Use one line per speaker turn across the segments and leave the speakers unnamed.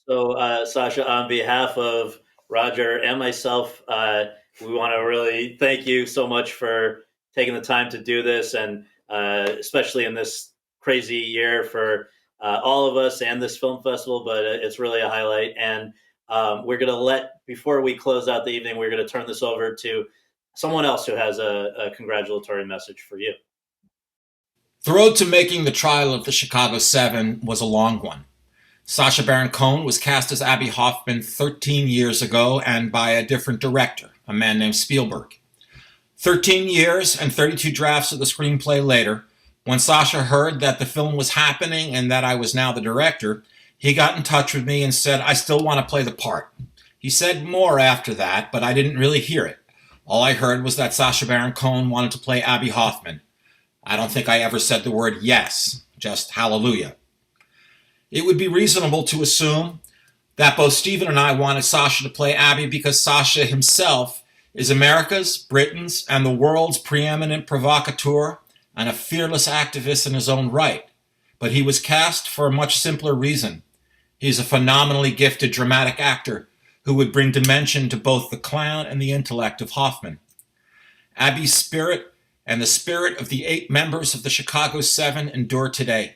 So, Sasha, on behalf of Roger and myself, we want to really thank you so much for taking the time to do this, and especially in this crazy year for all of us and this film festival. But it's really a highlight. And we're going to before we close out the evening, we're going to turn this over to someone else who has a congratulatory message for you.
The road to making the trial of the Chicago 7 was a long one. Sacha Baron Cohen was cast as Abby Hoffman 13 years ago and by a different director, a man named Spielberg. 13 years and 32 drafts of the screenplay later, when Sacha heard that the film was happening and that I was now the director, he got in touch with me and said, "I still want to play the part." He said more after that, but I didn't really hear it. All I heard was that Sacha Baron Cohen wanted to play Abby Hoffman. I don't think I ever said the word yes, just hallelujah. It would be reasonable to assume that both Stephen and I wanted Sacha to play Abby because Sacha himself is America's, Britain's, and the world's preeminent provocateur and a fearless activist in his own right. But he was cast for a much simpler reason. He's a phenomenally gifted dramatic actor who would bring dimension to both the clown and the intellect of Hoffman. Abby's spirit and the spirit of the 8 members of the Chicago 7 endure today.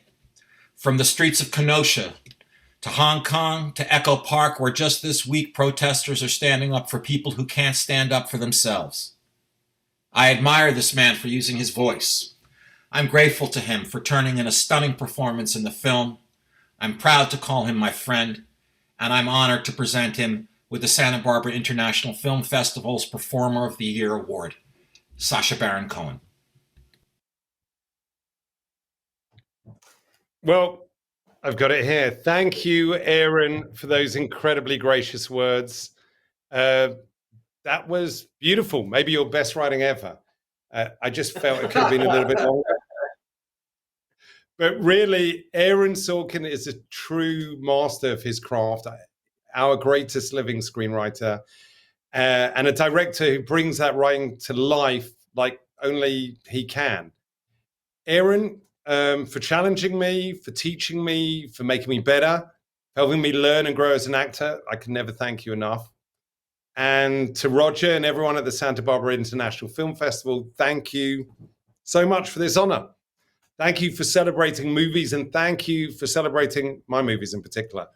From the streets of Kenosha to Hong Kong to Echo Park, where just this week protesters are standing up for people who can't stand up for themselves. I admire this man for using his voice. I'm grateful to him for turning in a stunning performance in the film. I'm proud to call him my friend, and I'm honored to present him with the Santa Barbara International Film Festival's Performer of the Year Award. Sacha Baron Cohen.
Well, I've got it here. Thank you, Aaron, for those incredibly gracious words. That was beautiful. Maybe your best writing ever. I just felt it could have been a little bit longer. But really, Aaron Sorkin is a true master of his craft, our greatest living screenwriter, and a director who brings that writing to life like only he can. Aaron, for challenging me, for teaching me, for making me better, helping me learn and grow as an actor. I can never thank you enough. And to Roger and everyone at the Santa Barbara International Film Festival, thank you so much for this honor. Thank you for celebrating movies, and thank you for celebrating my movies in particular.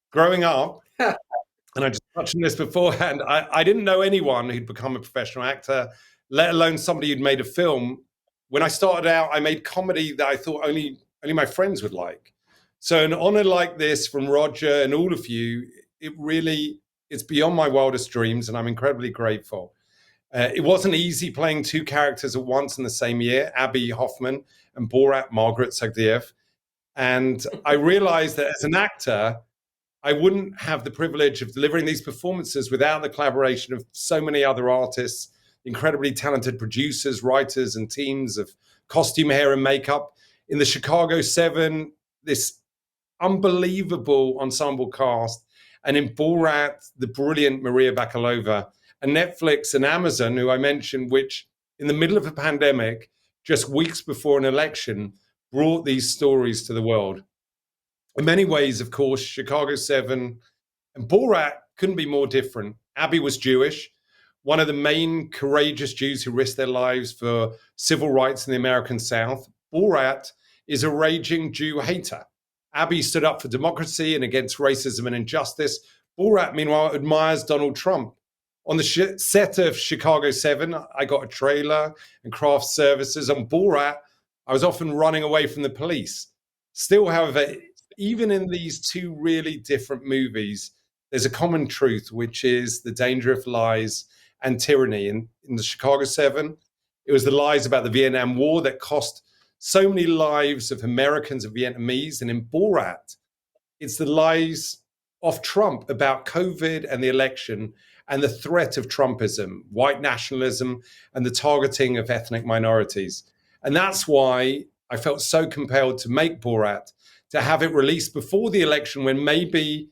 Growing up, and I just touched on this beforehand, I didn't know anyone who'd become a professional actor, let alone somebody who'd made a film. When I started out, I made comedy that I thought only my friends would like. So an honor like this from Roger and all of you, it's beyond my wildest dreams, and I'm incredibly grateful. It wasn't easy playing 2 characters at once in the same year, Abby Hoffman and Borat Margaret Sagdiyev. And I realized that as an actor, I wouldn't have the privilege of delivering these performances without the collaboration of so many other artists, incredibly talented producers, writers, and teams of costume, hair, and makeup. In the Chicago 7, this unbelievable ensemble cast, and in Borat, the brilliant Maria Bakalova, and Netflix and Amazon, who I mentioned, which in the middle of a pandemic, just weeks before an election, brought these stories to the world. In many ways, of course, Chicago 7 and Borat couldn't be more different. Abby was Jewish, one of the main courageous Jews who risked their lives for civil rights in the American South. Borat is a raging Jew hater. Abby stood up for democracy and against racism and injustice. Borat, meanwhile, admires Donald Trump. On the set of Chicago 7, I got a trailer and craft services. On Borat, I was often running away from the police. Still, however, even in these 2 really different movies, there's a common truth, which is the danger of lies and tyranny. In the Chicago 7, it was the lies about the Vietnam War that cost so many lives of Americans and Vietnamese. And in Borat, it's the lies of Trump about COVID and the election and the threat of Trumpism, white nationalism, and the targeting of ethnic minorities. And that's why I felt so compelled to make Borat, to have it released before the election when maybe,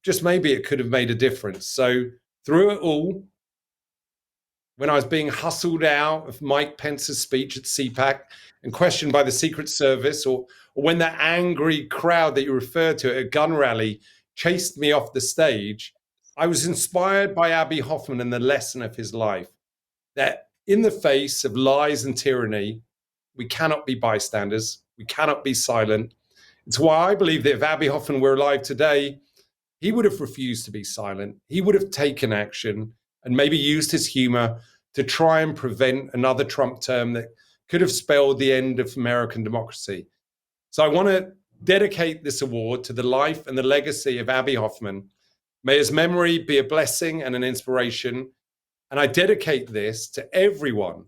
just maybe, it could have made a difference. So through it all, when I was being hustled out of Mike Pence's speech at CPAC and questioned by the Secret Service, or when that angry crowd that you referred to at a gun rally chased me off the stage, I was inspired by Abbie Hoffman and the lesson of his life, that in the face of lies and tyranny, we cannot be bystanders. We cannot be silent. It's why I believe that if Abbie Hoffman were alive today, he would have refused to be silent. He would have taken action and maybe used his humor to try and prevent another Trump term that could have spelled the end of American democracy. So I want to dedicate this award to the life and the legacy of Abbie Hoffman. May his memory be a blessing and an inspiration. And I dedicate this to everyone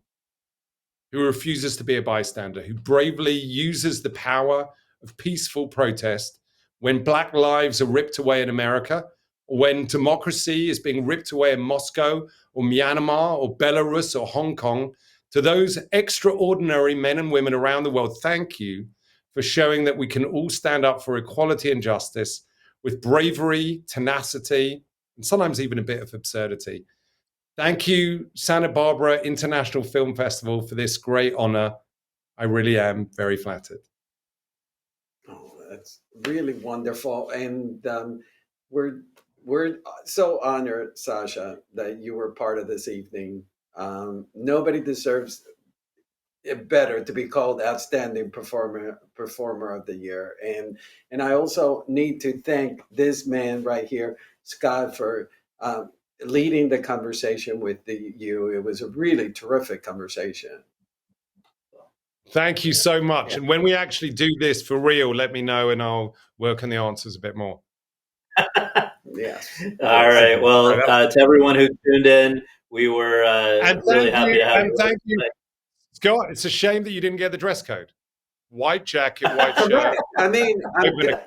who refuses to be a bystander, who bravely uses the power of peaceful protest when Black lives are ripped away in America, or when democracy is being ripped away in Moscow or Myanmar or Belarus or Hong Kong. To those extraordinary men and women around the world, thank you for showing that we can all stand up for equality and justice with bravery, tenacity, and sometimes even a bit of absurdity. Thank you, Santa Barbara International Film Festival, for this great honor. I really am very flattered.
Oh, that's really wonderful. And we're so honored, Sacha, that you were part of this evening. Nobody deserves it better to be called outstanding performer of the year. And I also need to thank this man right here, Scott, for leading the conversation with you. It was a really terrific conversation.
Thank you so much. Yeah. And when we actually do this for real, let me know and I'll work on the answers a bit more.
Yes.
All right. Well, to everyone who tuned in, we were really happy to have you.
Thank you, Scott. It's a shame that you didn't get the dress code. White jacket, white shirt.
I mean,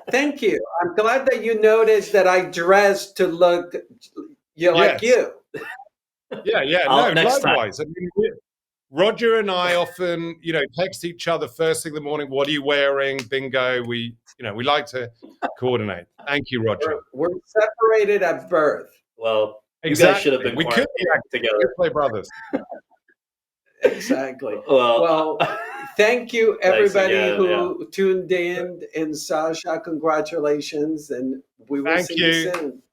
thank you. I'm glad that you noticed that I dressed to look like you.
Yeah. No, likewise. I mean, Roger and I often, text each other first thing in the morning. What are you wearing? Bingo. We like to coordinate. Thank you, Roger.
We're separated at birth.
Well, exactly. You guys should have been.
We could be together. We could play brothers.
Exactly. Well, thank you, everybody who tuned in. And Sacha, congratulations, and we will see you soon.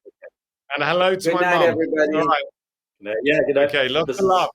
And hello to my mom.
Good night, everybody.
All right.
Yeah, good night.
Okay, lots of love.